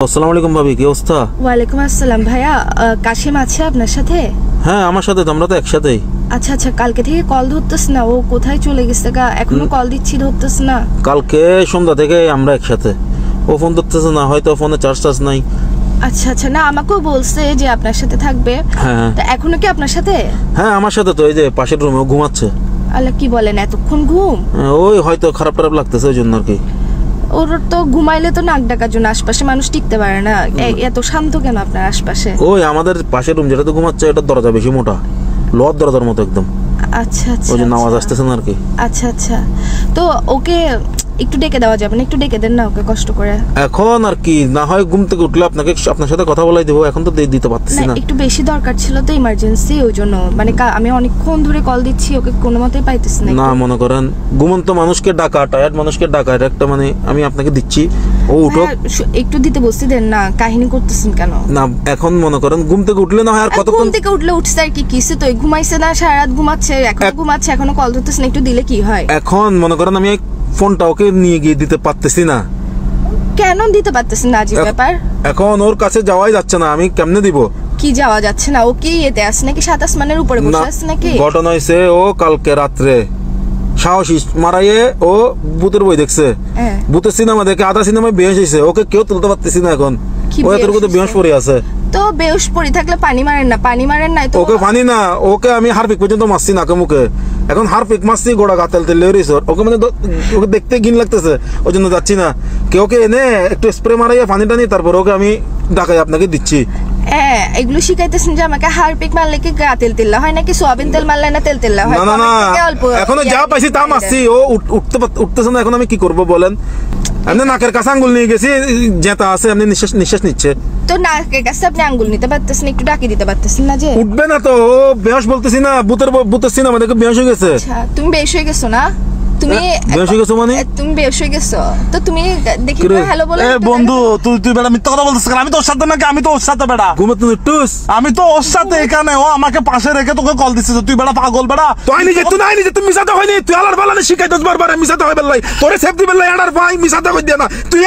আসসালামু আলাইকুম ভাবি, কি অবস্থা? ওয়ালাইকুম আসসালাম ভাইয়া। কাশিম আছে আপনার সাথে? হ্যাঁ আমার সাথে, তো আমরা তো একসাথেই। আচ্ছা আচ্ছা, কালকে থেকে কল ধরতেছ না, ও কোথায় চলে গেছে গা? এখনো কল দিচ্ছি ধরতেছ না। কালকে সন্ধ্যা থেকে আমরা একসাথে, ও ফোন ধরতেছে না, হয়তো ফোনে চার্জ নাই। আচ্ছা আচ্ছা, না আমাকেও বলছে যে আপনার সাথে থাকবে। হ্যাঁ তা এখনো কি আপনার সাথে? হ্যাঁ আমার সাথে, তো এই যে পাশের রুমে ঘুমাচ্ছে। আল্লাহ, কি বলেন, এতক্ষণ ঘুম? ওই হয়তো খারাপ লাগতেছে ওই জন্য আর কি। ওর তো ঘুমাইলে তো নাক ডাকার জন্য আশপাশে মানুষ টিকতে পারে না। এত শান্ত কেন আপনার আশপাশে? ওই আমাদের পাশের রুম যেটাতে ঘুমাচ্ছে, এটা দরজা বেশি মোটা, লোহার দরজার মতো একদম। আচ্ছা আচ্ছা, ওই যে আওয়াজ আসতেছে না আর কি। আচ্ছা আচ্ছা, তো ওকে একটু ডেকে দেওয়া যাবে না? একটু ডেকে দেন না ওকে কষ্ট করে। এখন আর কি, না হয় ঘুম থেকে উঠলে আপনাকে আপনার সাথে কথা বলাই দেবো, এখন তো দিতে পারতেছি না। একটু বেশি দরকার ছিল তো, ইমার্জেন্সি, ওই জন্য। মানে আমি অনেকক্ষণ ধরে কল দিচ্ছি, ওকে কোনো মতেই পাইতেছি না। না মনে করেন ঘুমন্ত মানুষকে ডাকা, টায়ার্ড মানুষকে ডাকা, এটা একটা মানে আমি আপনাকে দিচ্ছি, ও উঠো। একটু দিতে বসতে দেন না, কাহিনী করতেছেন কেন? না এখন মনে করেন ঘুম থেকে উঠলে না হয় আর কতক্ষণ। ঘুম থেকে উঠলে উঠছে আর কি, কিসে তো ঘুমাইছে না, সারা রাত ঘুমাচ্ছে, এখনো ঘুমাচ্ছে, এখনো কল ধরতেছেন, একটু দিলে কি হয়? এখন মনে করেন আমি ফোনটা ওকে নিয়ে গিয়ে দিতে পারতেছি না। কেন দিতে পারতেছেন না? আজীব ব্যাপার। এখন ওর কাছে যাওয়াই যাচ্ছে না, আমি কেমনে দিব? কি যাওয়া যাচ্ছে না? ও কি এতে আছে নাকি, সাত আসমানের উপরে বসে আছে নাকি? ঘটনা হয়েছে, ও কালকে রাত্রে সাহসী মারাইয়ে ও ভূতের বই দেখছে, ভূতের সিনেমা দেখে আধা সিনেমায় বেশ হয়েছে, ওকে কেউ তুলতে পারতেছি না। এখন ও এত বেহস পড়ে আছে। তো বেহস পড়ে থাকলে পানি মারেন না? পানি মারেন নাই তো? ওকে পানি না, ওকে আমি হারপিক পর্যন্ত মারছি নাকে মুখে, এখন হারপিক মারছি, গোড়া গাতেল তেল ওকে মানে ওকে দেখতে ঘিন লাগতেছে, ওই জন্য যাচ্ছি না। কেউকে এনে একটু স্প্রে মারাইয়া পানি টানি, তারপর ওকে আমি ডাকাই আপনাকে দিচ্ছি। এগুলো শিখাইতেছেন যে আমাকে হারপিক মারলে কি গা তেল তেল হয় নাকি সোয়াবিন তেল মারলে না তেল তেল হয়? না না, এখনো যা পাইছি তা মারছি, ও উঠতেছে না। এখন আমি কি করব বলেন? আমি নাকের কাছে আঙ্গুল নিয়ে গেছি, যেটা আছে আপনি নিঃশ্বাস নিচ্ছে। তো নাকের কাছে আপনি আঙ্গুল নিতে পারতেছেন, একটু ডাকি দিতে পারতেছেন না? যে উঠবে না তো, ও বেহস বলতেছি না, ভূতের সিনেমা দেখে বেহস হয়ে গেছে। আচ্ছা, তুমি বেহস হয়ে গেছো না? তুমি বেহস হয়ে গেছো মানে? তুমি বেহস হয়ে গেছো তো তুমি দেখি হ্যালো বলে। বন্ধু তুই বেটা মিথ্যা কথা বলতেছিস, আমি তো ওর সাথে নাকি? আমি তো ওর সাথে বেটা, ঘুমাতে টুস, আমি তো ওর সাথে এখানে, ও আমাকে পাশে রেখে তোকে কল দিছিস, তুই বেটা পাগল বেটা। তুই নিজে তুই মিছাতে হয়নি, তুই আলার বালানে শিখাইতেছ বারবার মিছাতে হয় বেলাই, তোরে সেফটি বেলাই আড়ার ভাই মিছাতে কই দিয়া না, তুই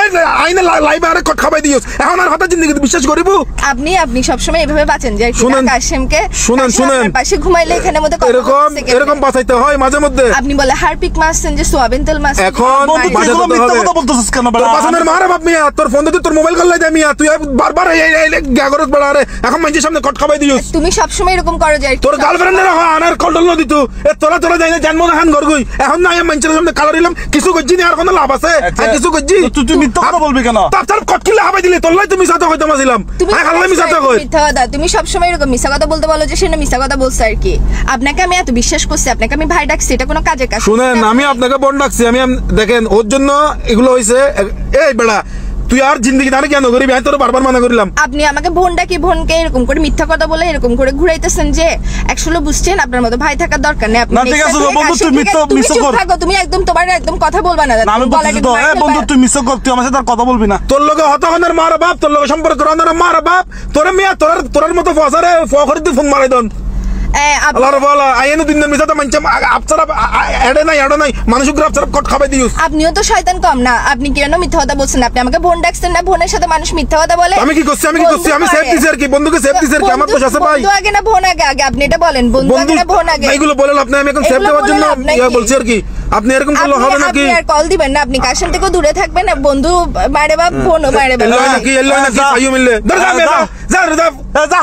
আইনে লাইভে আরে কট খাবাই দিছস, এখন আর কথা জিন্দেগি বিশ্বাস করিব? আপনি সবসময় এভাবে বাঁচেন যে কাশিমকে শুনেন পাশে ঘুমাইলে এখানে মধ্যে এরকম বাঁচাইতে হয় মাঝে মধ্যে। আপনি বলে হারপিক মারছেন যে সোয়াবিন তেল মারছেন, এখন মিথ্যা কথা বলতেছিস কেন বেটা? তোর পাশানের মারা বাপ মিয়া, তোর ফোন দিয়ে তোর মোবাইল কল দে মিয়া, তুই বারবার এই গাগরত বড় আরে এখন মানুষের সামনে কট খাবাই দিছস। তুমি সবসময় এরকম করো যে তোর গার্লফ্রেন্ডের আনার কল ডল দিতু, এ তোরা যাই না জন্ম হান ঘর গই, এখন না আমি মানুষের সামনে কালার দিলাম, কিছু গজ্জি নি, আর কোনো লাভ আছে? আর কিছু গজ্জি তুই মিথ্যা কথা বলবি কেন? তার কট কিলা হাবাই দিলে তোর লাই তুমি সাথে হইতো মাছিলাম, আই খালাই মিছাতে কই। মিথ্যা কথা, তুমি সবসময় এরকম মিথ্যা কথা বলতে বলো যে সেটা মিথ্যা কথা বলছ আর কি। আপনাকে আমি এত বিশ্বাস করছি, আপনাকে আমি ভাই ডাকছি, এটা কোনো কাজের কাজ? শুনেন, আমি আপনাকে বোন ডাকছি, আমি দেখেন ওর জন্য এগুলো হইছে। এই বেড়া তুই আর জিন্দেগি দাঁড়ে কেন করিবি? আমি তোর বারবার মানা করিলাম। আপনি আমাকে বোন ডাকি, বোনকে এরকম করে মিথ্যা কথা বলে এরকম করে ঘুরাইতেছেন যে একচুয়ালি বুঝছেন আপনার মতো ভাই থাকার দরকার নেই। আপনি ঠিক আছে বন্ধু, তুই মিথ্যা কর, তুমি একদম তোমার একদম কথা বলবা না। আমি বলছি তো, বন্ধু তুই মিথ্যা কর, তুই আমার সাথে আর কথা বলবি না। তোর লগে হতহনের মার বাপ, তোর লগে সম্পর্ক রানার মার বাপ, তোর মিয়া তোর মতো ফসারে ফখরি তুই ফোন মারাই দন। আপনিও তো শয়তান কম না, আপনি কেন মিথ্যা কথা বলছেন? আপনি আমাকে বোন ডাকছেন না, বোনের সাথে মানুষ মিথ্যা কথা বলে। আমি কি করছি? আমি সেফ দিছি আর কি, বন্ধুকে সেফ দিছি আর কি। আমার দোষ আছে ভাই? বন্ধু আগে না বোন আগে? আপনি এটা বলেন, বন্ধু আগে না বোন আগে? এগুলো বলেন আপনি, আমি এখন সেফ দেওয়ার জন্য বলছি আর কি। আপনি এরকম করলে হবে নাকি? আপনি আর কল দিবেন না, আপনি কাশেম থেকে দূরে থাকবেন না। বন্ধু মারে বাপ, বোনও মারে বাপ। এল্লো নাকি আইও মিললে, যা